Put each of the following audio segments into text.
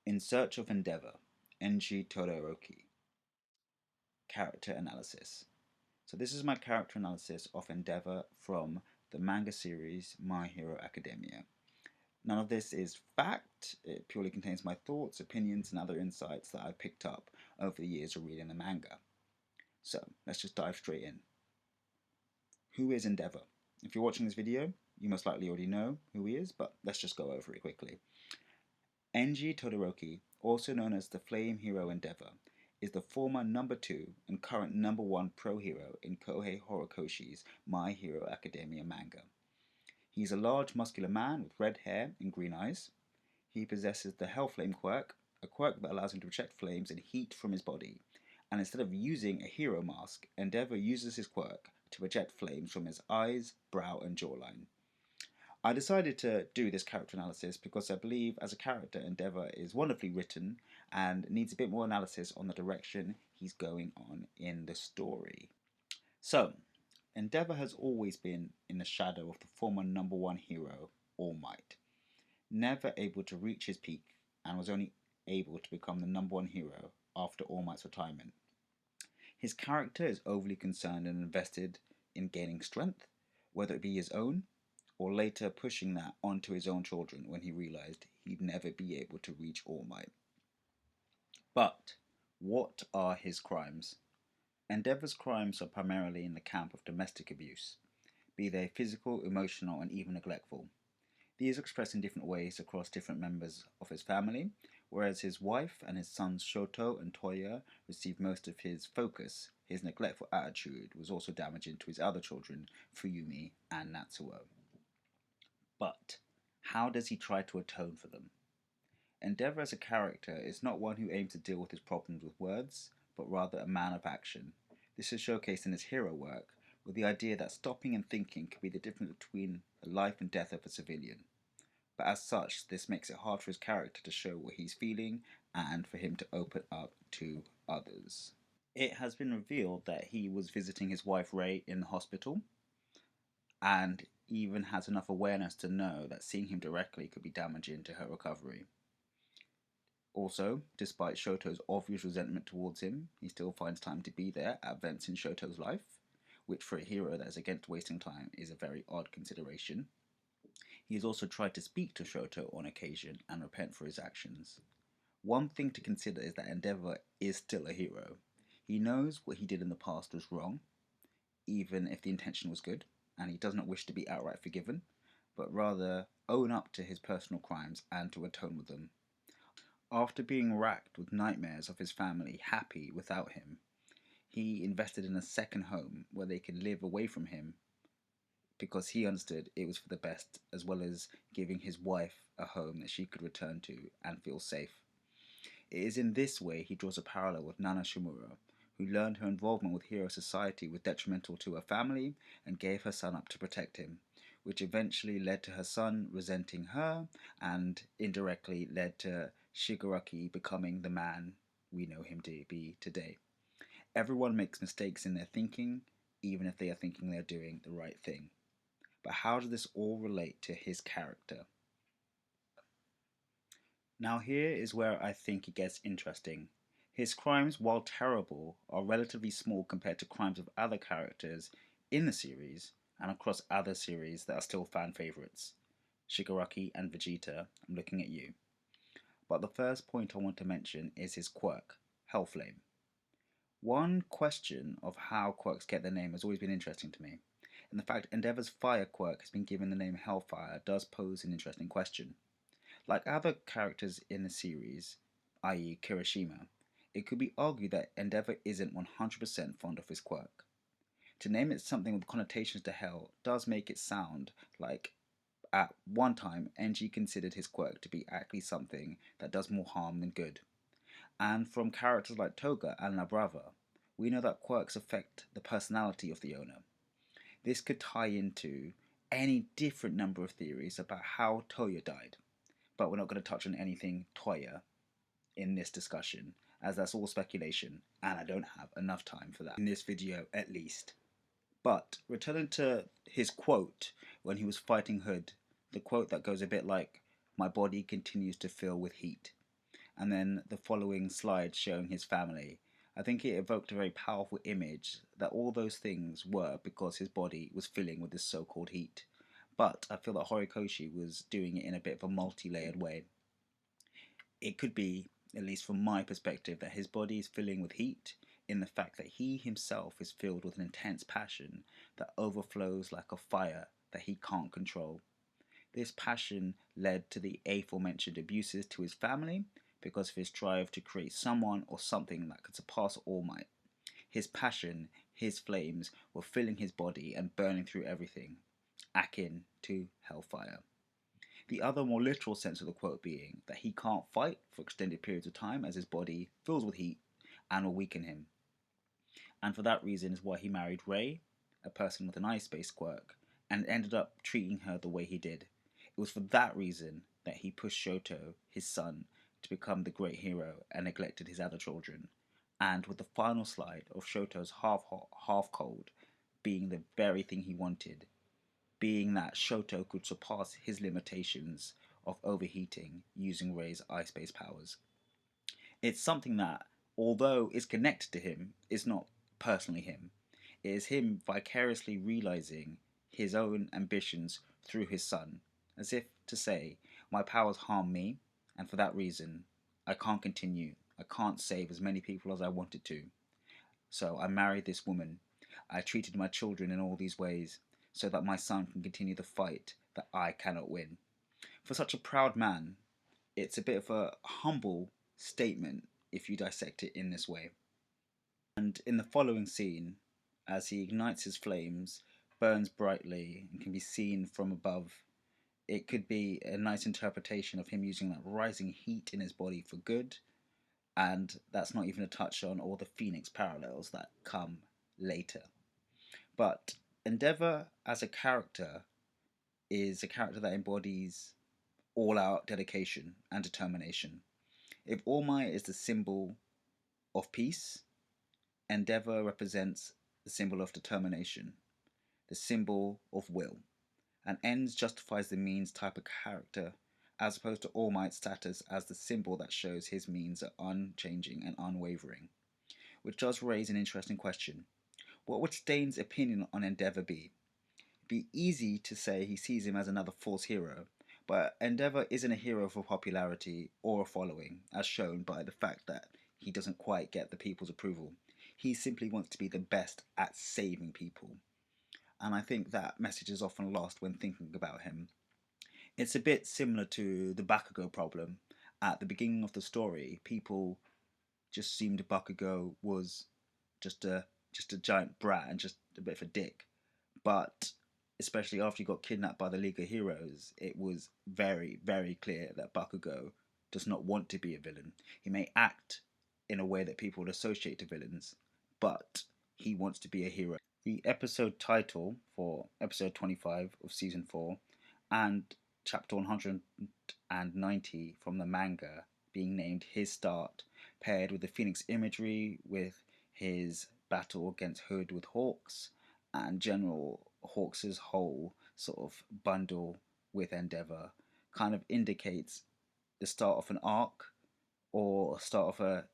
In Search of Endeavor, Enji Todoroki. Character analysis. So this is my character analysis of Endeavor from the manga series My Hero Academia. None of this is fact, it purely contains my thoughts, opinions, and other insights that I've picked up over the years of reading the manga. So let's just dive straight in. Who is Endeavor? If you're watching this video, you most likely already know who he is, but let's just go over it quickly. Enji Todoroki, also known as the Flame Hero Endeavor, is the former number 2 and current number 1 pro hero in Kohei Horikoshi's My Hero Academia manga. He is a large muscular man with red hair and green eyes. He possesses the Hell Flame quirk, a quirk that allows him to project flames and heat from his body, and instead of using a hero mask, Endeavor uses his quirk to project flames from his eyes, brow and jawline. I decided to do this character analysis because I believe as a character Endeavor is wonderfully written and needs a bit more analysis on the direction he's going on in the story. So, Endeavor has always been in the shadow of the former number 1 hero, All Might. Never able to reach his peak and was only able to become the number 1 hero after All Might's retirement. His character is overly concerned and invested in gaining strength, whether it be his own or later pushing that onto his own children when he realized he'd never be able to reach All Might. But what are his crimes? Endeavor's crimes are primarily in the camp of domestic abuse, be they physical, emotional, and even neglectful. These are expressed in different ways across different members of his family, whereas his wife and his sons Shoto and Toya received most of his focus. His neglectful attitude was also damaging to his other children, Fuyumi and Natsuo. But how does he try to atone for them? Endeavor as a character is not one who aims to deal with his problems with words, but rather a man of action. This is showcased in his hero work, with the idea that stopping and thinking could be the difference between the life and death of a civilian. But as such, this makes it hard for his character to show what he's feeling and for him to open up to others. It has been revealed that he was visiting his wife Ray in the hospital, and even has enough awareness to know that seeing him directly could be damaging to her recovery. Also, despite Shoto's obvious resentment towards him, he still finds time to be there at events in Shoto's life, which for a hero that is against wasting time is a very odd consideration. He has also tried to speak to Shoto on occasion and repent for his actions. One thing to consider is that Endeavor is still a hero. He knows what he did in the past was wrong, even if the intention was good, and he does not wish to be outright forgiven, but rather own up to his personal crimes and to atone with them. After being racked with nightmares of his family happy without him, he invested in a second home where they could live away from him because he understood it was for the best, as well as giving his wife a home that she could return to and feel safe. It is in this way he draws a parallel with Nana Shimura, who learned her involvement with hero society was detrimental to her family and gave her son up to protect him, which eventually led to her son resenting her and indirectly led to Shigaraki becoming the man we know him to be today. Everyone makes mistakes in their thinking, even if they are thinking they're doing the right thing. But how does this all relate to his character? Now here is where I think it gets interesting. His crimes, while terrible, are relatively small compared to crimes of other characters in the series and across other series that are still fan favourites. Shigaraki and Vegeta, I'm looking at you. But the first point I want to mention is his quirk, Hellflame. One question of how quirks get their name has always been interesting to me, and the fact Endeavor's fire quirk has been given the name Hellfire does pose an interesting question. Like other characters in the series, i.e. Kirishima, it could be argued that Endeavor isn't 100% fond of his quirk. To name it something with connotations to hell does make it sound like at one time Enji considered his quirk to be actually something that does more harm than good. And from characters like Toga and La Brava, we know that quirks affect the personality of the owner. This could tie into any different number of theories about how Toya died, but we're not going to touch on anything Toya in this discussion, as that's all speculation, and I don't have enough time for that in this video at least. But returning to his quote when he was fighting Hood, the quote that goes a bit like, "My body continues to fill with heat." and then the following slide showing his family. I think it evoked a very powerful image that all those things were because his body was filling with this so-called heat. But I feel that Horikoshi was doing it in a bit of a multi-layered way. It could be, at least from my perspective, that his body is filling with heat in the fact that he himself is filled with an intense passion that overflows like a fire that he can't control. This passion led to the aforementioned abuses to his family because of his drive to create someone or something that could surpass All Might. His passion, his flames, were filling his body and burning through everything, akin to hellfire. The other more literal sense of the quote being that he can't fight for extended periods of time as his body fills with heat and will weaken him. And for that reason is why he married Rei, a person with an ice-based quirk, and ended up treating her the way he did. It was for that reason that he pushed Shoto, his son, to become the great hero and neglected his other children. And with the final slide of Shoto's half hot, half cold being the very thing he wanted, being that Shoto could surpass his limitations of overheating using Rei's ice-based powers. It's something that, although is connected to him, is not personally him. It is him vicariously realizing his own ambitions through his son, as if to say, my powers harm me, and for that reason, I can't continue. I can't save as many people as I wanted to. So I married this woman. I treated my children in all these ways, so that my son can continue the fight that I cannot win. For such a proud man, it's a bit of a humble statement if you dissect it in this way. And in the following scene, as he ignites his flames, burns brightly, and can be seen from above, it could be a nice interpretation of him using that rising heat in his body for good, and that's not even a touch on all the Phoenix parallels that come later. But Endeavor as a character is a character that embodies all out dedication and determination. If All Might is the symbol of peace, Endeavor represents the symbol of determination, the symbol of will, and ends justifies the means type of character, as opposed to All Might's status as the symbol that shows his means are unchanging and unwavering. Which does raise an interesting question. What would Stain's opinion on Endeavor be? It'd be easy to say he sees him as another false hero, but Endeavor isn't a hero for popularity or a following, as shown by the fact that he doesn't quite get the people's approval. He simply wants to be the best at saving people. And I think that message is often lost when thinking about him. It's a bit similar to the Bakugo problem. At the beginning of the story, people just assumed Bakugo was just a just a giant brat and just a bit of a dick. But especially after he got kidnapped by the League of Heroes, it was very, very clear that Bakugo does not want to be a villain. He may act in a way that people would associate to villains, but he wants to be a hero. The episode title for episode 25 of season 4 and chapter 190 from the manga being named His Start, paired with the Phoenix imagery with his battle against Hood with Hawks and General Hawks' whole sort of bundle with Endeavor, kind of indicates the start of an arc or start of a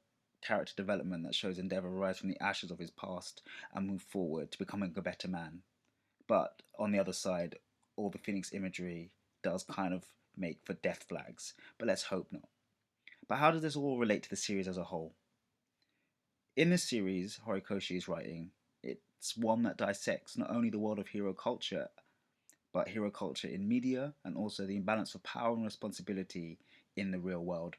character development that shows Endeavor rise from the ashes of his past and move forward to becoming a better man. But on the other side, all the Phoenix imagery does kind of make for death flags, but let's hope not. But how does this all relate to the series as a whole? In this series, Horikoshi is writing, it's one that dissects not only the world of hero culture, but hero culture in media and also the imbalance of power and responsibility in the real world.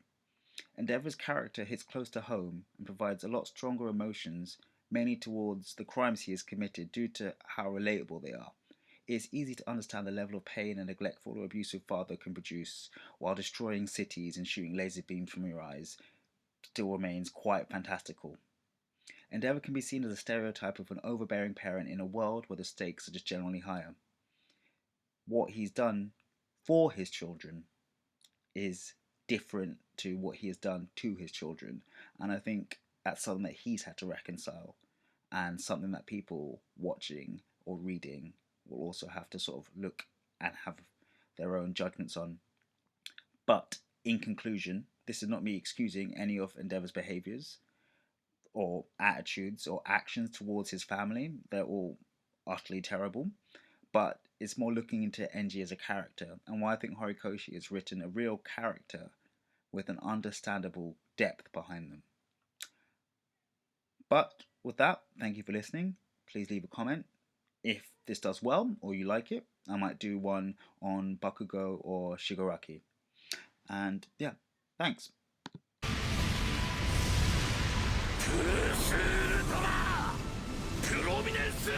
Endeavor's character hits close to home and provides a lot stronger emotions, mainly towards the crimes he has committed due to how relatable they are. It is easy to understand the level of pain a neglectful or abusive father can produce while destroying cities and shooting laser beams from your eyes still remains quite fantastical. Endeavor can be seen as a stereotype of an overbearing parent in a world where the stakes are just generally higher. What he's done for his children is different to what he has done to his children, and I think that's something that he's had to reconcile and something that people watching or reading will also have to sort of look and have their own judgments on. But in conclusion, this is not me excusing any of Endeavor's behaviors or attitudes or actions towards his family. They're all utterly terrible. But it's more looking into Enji as a character and why I think Horikoshi has written a real character with an understandable depth behind them. But with that, thank you for listening. Please leave a comment. If this does well or you like it, I might do one on Bakugo or Shigaraki. And yeah, thanks. Pursuit! Prominence!